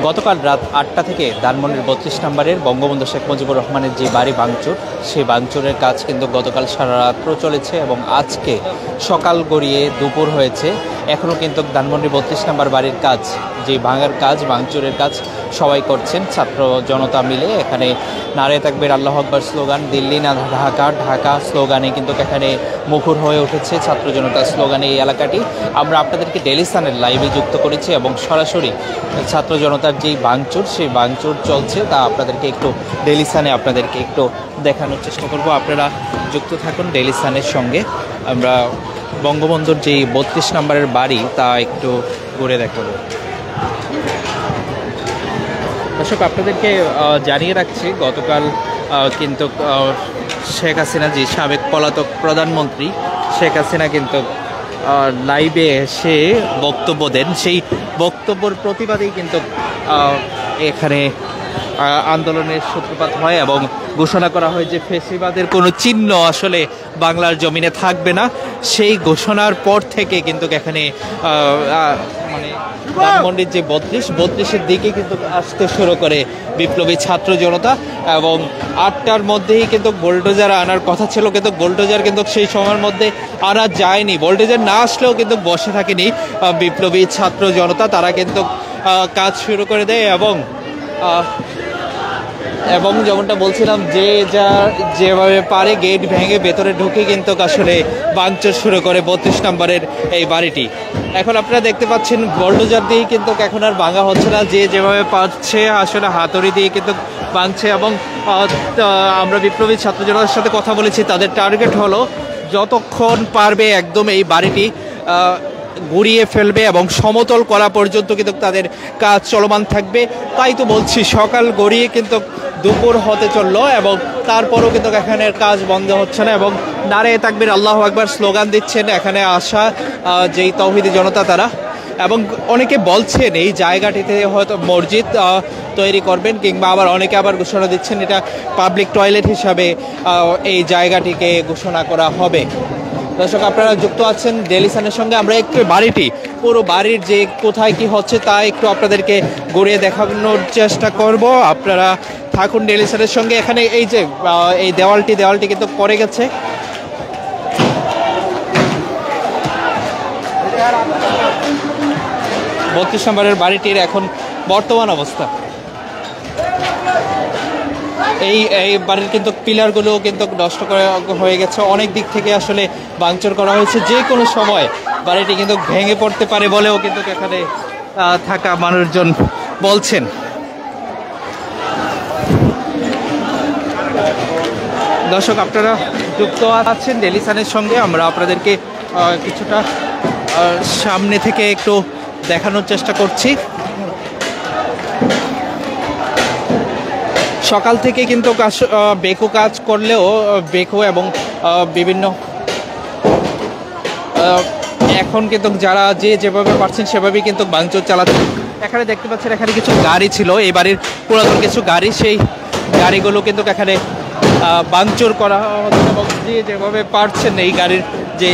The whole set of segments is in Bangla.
গতকাল রাত ৮টা থেকে ধানমন্ডির ৩২ নম্বরের বঙ্গবন্ধু শেখ মুজিবুর রহমানের যে বাড়ি ভাঙচুর, সেই ভাঙচুরের কাজ কিন্তু গতকাল সারা রাত্র চলেছে এবং আজকে সকাল গড়িয়ে দুপুর হয়েছে। এখনও কিন্তু ধানমন্ডির ৩২ নম্বর বাড়ির কাজ, যে ভাঙার কাজ, ভাঙচুরের কাজ সবাই করছেন ছাত্র জনতা মিলে। এখানে নারে তাকবীর, আল্লাহু আকবার স্লোগান, দিল্লি না ঢাকা, ঢাকা স্লোগানে কিন্তু এখানে মুখর হয়ে উঠেছে ছাত্র জনতার স্লোগানে এই এলাকাটি। আমরা আপনাদেরকে ডেইলি সানের লাইভে যুক্ত করেছি এবং সরাসরি ছাত্র জনতার যেই ভাঙচুর, সেই ভাঙচুর চলছে তা আপনাদেরকে একটু ডেইলি সানে আপনাদেরকে একটু দেখানোর চেষ্টা করব। আপনারা যুক্ত থাকুন ডেইলি সানের সঙ্গে। আমরা বঙ্গবন্ধুর যেই ৩২ নম্বরের বাড়ি তা একটু ঘুরে দেখাবো। দর্শক, আপনাদেরকে জানিয়ে রাখছি, গতকাল কিন্তু শেখ হাসিনা, যে সাবেক পলাতক প্রধানমন্ত্রী শেখ হাসিনা কিন্তু লাইভে এসে বক্তব্য দেন। সেই বক্তব্যের প্রতিবাদেই কিন্তু এখানে আন্দোলনের সূত্রপাত হয় এবং ঘোষণা করা হয় যে ফ্যাসিবাদের কোনো চিহ্ন আসলে বাংলার জমিনে থাকবে না। সেই ঘোষণার পর থেকে কিন্তু এখানে মানে ধানমন্ডির যে ৩২-এর দিকে কিন্তু আসতে শুরু করে বিপ্লবী ছাত্র জনতা এবং ৮টার মধ্যেই কিন্তু বোল্ডোজার আনার কথা ছিল, কিন্তু বোল্ডোজার কিন্তু সেই সময়ের মধ্যে আনা যায়নি। বোল্ডোজার না আসলেও কিন্তু বসে থাকেনি বিপ্লবী ছাত্র জনতা, তারা কিন্তু কাজ শুরু করে দেয় এবং যেমনটা বলছিলাম, যে যা যেভাবে পারে গেট ভেঙে ভেতরে ঢুকে কিন্তু আসলে ভাঙচুর শুরু করে ৩২ নম্বরের এই বাড়িটি। এখন আপনারা দেখতে পাচ্ছেন বোল্ডোজার দিয়ে কিন্তু এখন আর ভাঙা হচ্ছে না, যে যেভাবে পারছে আসলে হাতুড়ি দিয়ে কিন্তু ভাঙছে। এবং আমরা বিপ্লবী ছাত্র জনতার সাথে কথা বলেছি, তাদের টার্গেট হলো যতক্ষণ পারবে একদম এই বাড়িটি গুড়িয়ে ফেলবে এবং সমতল করা পর্যন্ত কিন্তু তাদের কাজ চলমান থাকবে। তাই তো বলছি, সকাল গড়িয়ে কিন্তু দুপুর হতে চললো এবং তারপরও কিন্তু এখানের কাজ বন্ধ হচ্ছে না এবং নারে তাকবীর, আল্লাহু আকবার স্লোগান দিচ্ছেন এখানে আসা যেই তৌহিদি জনতা তারা। এবং অনেকে বলছেন এই জায়গাটিতে হয়তো মসজিদ তৈরি করবেন, কিংবা আবার অনেকে আবার ঘোষণা দিচ্ছেন এটা পাবলিক টয়লেট হিসাবে এই জায়গাটিকে ঘোষণা করা হবে। দর্শক, আপনারা যুক্ত আছেন ডেইলি সানের সঙ্গে। আমরা একটু বাড়িটি, পুরো বাড়ির যে কোথায় কি হচ্ছে তা একটু আপনাদেরকে ঘুরিয়ে দেখানোর চেষ্টা করব। আপনারা থাকুন ডেইলি সানের সঙ্গে। এখানে এই যে এই দেওয়ালটি কিন্তু পড়ে গেছে। বত্রিশ নম্বরের বাড়িটির এখন বর্তমান অবস্থা, এই বাড়ির কিন্তু পিলারগুলো কিন্তু নষ্ট করা হয়ে গেছে। অনেক দিক থেকে আসলে ভাঙচুর করা হয়েছে, যে কোনো সময় বাড়িটি কিন্তু ভেঙে পড়তে পারে বলেও কিন্তু এখানে থাকা মানুষজন বলছেন। দর্শক, আপনারা যুক্ত আছেন ডেইলি সানের সঙ্গে। আমরা আপনাদেরকে কিছুটা সামনে থেকে একটু দেখানোর চেষ্টা করছি। সকাল থেকে কিন্তু বেকো কাজ করলেও বেকো এবং বিভিন্ন এখন কিন্তু যারা যেভাবে পারছেন সেভাবেই কিন্তু ভাঙচুর চালাচ্ছে। এখানে দেখতে পাচ্ছেন এখানে কিছু গাড়ি ছিল, এই বাড়ির পুরাতন কিছু গাড়ি, সেই গাড়িগুলো কিন্তু এখানে ভাঙচুর করা হচ্ছে এবং যেভাবে পারছেন এই গাড়ির যে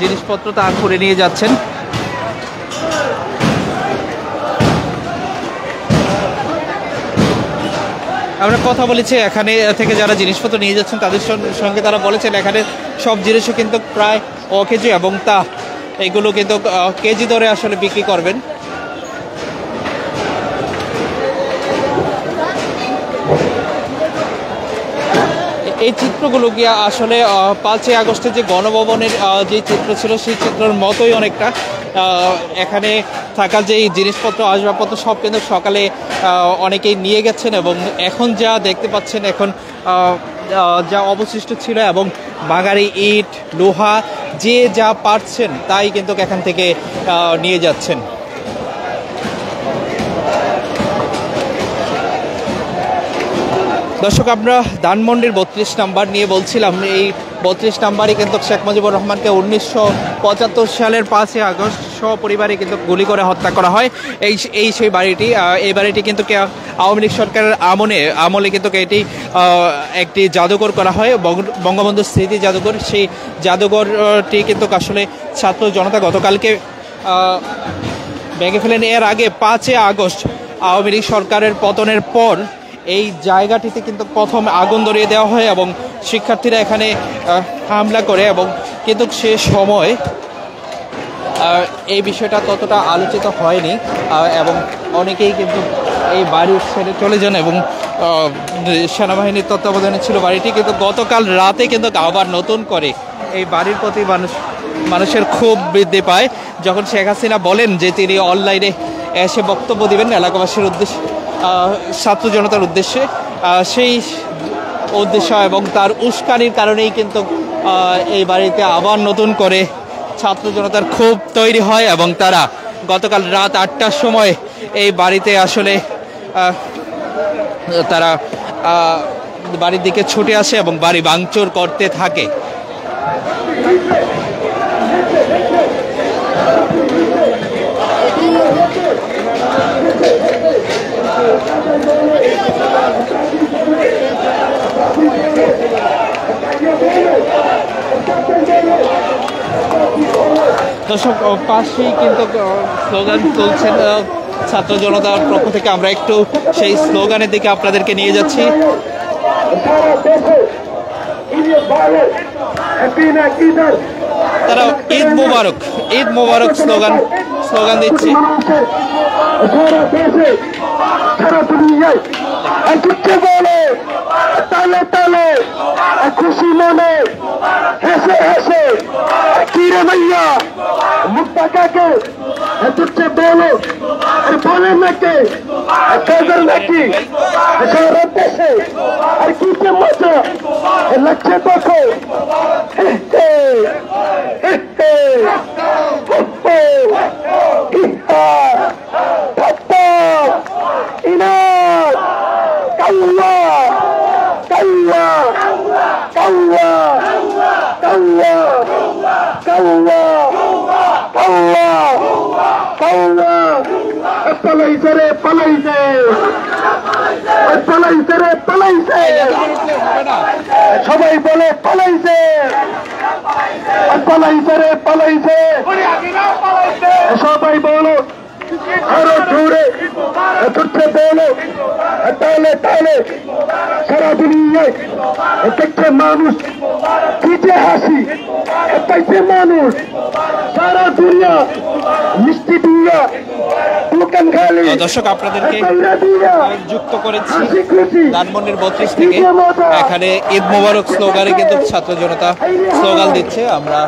জিনিসপত্র তা করে নিয়ে যাচ্ছেন। আমরা কথা বলেছি এখানে থেকে যারা জিনিসপত্র নিয়ে যাচ্ছেন তাদের সঙ্গে, তারা বলেছেন এখানে সব জিনিসও কিন্তু প্রায় অকেজি এবং তা এগুলো কিন্তু কেজি দরে আসলে বিক্রি করবেন। এই চিত্রগুলো গিয়ে আসলে ৫ই আগস্টের যে গণভবনের যে চিত্র ছিল সেই চিত্রের মতোই অনেকটা। এখানে থাকা যেই জিনিসপত্র, আসবাবপত্র সব কিন্তু সকালে অনেকেই নিয়ে গেছেন এবং এখন যা দেখতে পাচ্ছেন এখন যা অবশিষ্ট ছিল এবং বাঙালি ইট, লোহা, যে যা পারছেন তাই কিন্তু এখান থেকে নিয়ে যাচ্ছেন। দর্শক, আমরা ধানমন্ডির ৩২ নাম্বার নিয়ে বলছিলাম। এই ৩২ নাম্বারই কিন্তু শেখ মুজিবুর রহমানকে ১৯৭৫ সালের 5ই আগস্ট সপরিবারে কিন্তু গুলি করে হত্যা করা হয়। সেই বাড়িটি, এই বাড়িটি কিন্তু আওয়ামী লীগ সরকারের আমলে কিন্তু এটি একটি জাদুঘর করা হয়, বঙ্গবন্ধু স্মৃতি জাদুঘর। সেই জাদুঘরটি কিন্তু আসলে ছাত্র জনতা গতকালকে ভেঙে ফেলেন। এর আগে 5ই আগস্ট আওয়ামী লীগ সরকারের পতনের পর এই জায়গাটিতে কিন্তু প্রথম আগুন ধরিয়ে দেওয়া হয় এবং শিক্ষার্থীরা এখানে হামলা করে এবং কিন্তু সে সময় এই বিষয়টা ততটা আলোচিত হয়নি এবং অনেকেই কিন্তু এই বাড়ি ছেড়ে চলে যান এবং সেনাবাহিনীর তত্ত্বাবধানে ছিল বাড়িটি, কিন্তু গতকাল রাতে কিন্তু আবার নতুন করে এই বাড়ির প্রতি মানুষের ক্ষোভ বৃদ্ধি পায় যখন শেখ হাসিনা বলেন যে তিনি অনলাইনে এসে বক্তব্য দিবেন এলাকাবাসীর উদ্দেশ্যে, ছাত্র জনতার উদ্দেশ্যে। সেই উদ্দেশ্য এবং তার উস্কানির কারণেই কিন্তু এই বাড়িতে আবার নতুন করে ছাত্র জনতার ক্ষোভ তৈরি হয় এবং তারা গতকাল রাত 8টার সময় এই বাড়িতে আসলে তারা বাড়ির দিকে ছুটে আসে এবং বাড়ি ভাঙচুর করতে থাকে। দর্শক পাশেই কিন্তু স্লোগান তুলছেন ছাত্র জনতার পক্ষ থেকে, আমরা একটু সেই স্লোগানের দিকে আপনাদেরকে নিয়ে যাচ্ছি। তারা ঈদ মুবারক, ঈদ মুবারক স্লোগান দিচ্ছে। তালে তালে খুশি মনে হেসে হেসে কিরে ভাইয়া মুক্তা কাকে তুচ্ছে বলো বলে নাকি কাজল নাকি সারা দেশে আর কিসে মজা লাগছে দেখো পালাইছে রে পালাইছে পালাইছে রে পালাইছে সবাই বলে পালাইছে পালাইছে রে পালাইছে সবাই বলো আরো জোরে তুচ্ছে বলো তাহলে তাহলে সারা দুনিয়ায় দেখছে মানুষ কি যে হাসি পাইছে মানুষ সারা দুনিয়া মিষ্টি দুনিয়া দোকান খালি। দর্শক আপনাদেরকে যুক্ত করেছি ধানমন্ডির 32 থেকে, এখানে ঈদ মোবারক স্লোগানে কিন্তু ছাত্র জনতা স্লোগান দিচ্ছে, আমরা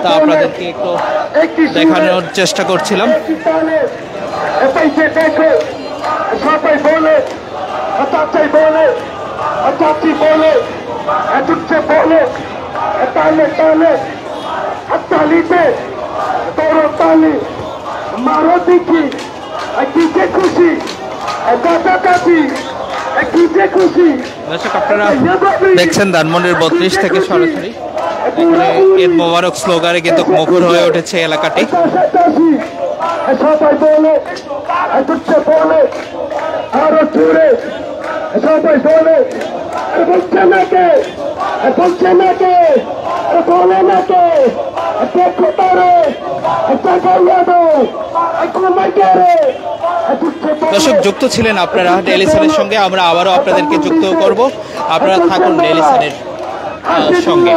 তা আপনাদেরকে একটু দেখানোর চেষ্টা করছিলাম। সবাই বলে চাচাই বলে চাচি বলে বলে তালে তালে তালিতে তোর তালি মারো দেখি কিসে খুশি কাছাকাছি কিসে খুশি। দর্শক আপনারা দেখছেন ধানমন্ডির 32 থেকে সরাসরি ঈদ মোবারক স্লোগানে কিন্তু মুখর হয়ে উঠেছে এলাকাটি। সবাই বলে বলে আরো জোরে সবাই বলে বলছে নাকি বলছে নাকি বলে নাকি দেখো তারে দর্শক যুক্ত ছিলেন আপনারা ডেইলি সানের সঙ্গে, আমরা আবারও আপনাদেরকে যুক্ত করব, আপনারা থাকুন ডেইলি সানের সঙ্গে।